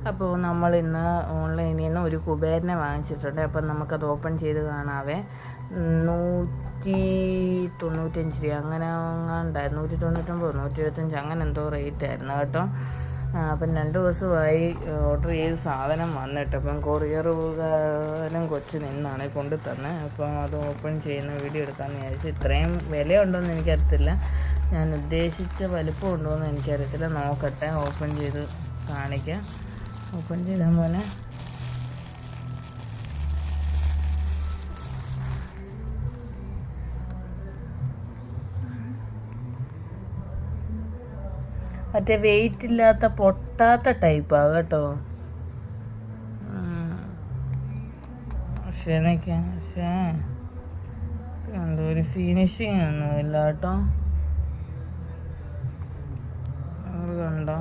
അപ്പോൾ നമ്മൾ ഇന്ന് ഓൺലൈനിൽ നിന്ന് ഒരു കുബേരനെ വാങ്ങിച്ചിട്ടുണ്ട്. അപ്പം നമുക്കത് ഓപ്പൺ ചെയ്ത് കാണാവേ. 195 രൂപ അങ്ങനെ ഉണ്ടായിരുന്നു, 199 175 അങ്ങനെ എന്തോ റേറ്റ് ആയിരുന്നു കേട്ടോ. അപ്പം 2 ദിവസമായി ഓർഡർ ചെയ്ത് സാധനം വന്നിട്ട്, അപ്പം കൊറിയറുകാരൻ കൊച്ചു നിന്നാണ് കൊണ്ടു തന്നെ. അപ്പം അത് ഓപ്പൺ ചെയ്യുന്ന വീഡിയോ എടുക്കാമെന്ന് വിചാരിച്ചു. ഇത്രയും വിലയുണ്ടോയെന്ന് എനിക്കറിയത്തില്ല, ഞാൻ ഉദ്ദേശിച്ച വലിപ്പം ഉണ്ടോയെന്ന് എനിക്കറിയത്തില്ല. നോക്കട്ടെ, ഓപ്പൺ ചെയ്ത് കാണിക്കാം. ഓപ്പൺ ചെയ്താൽ പോലെ മറ്റേ വെയിറ്റ് ഇല്ലാത്ത പൊട്ടാത്ത ടൈപ്പാണ് കേട്ടോ. പക്ഷേ എന്തോ ഒരു ഫിനിഷിങ് ഒന്നും ഇല്ല കേട്ടോ. കണ്ടോ?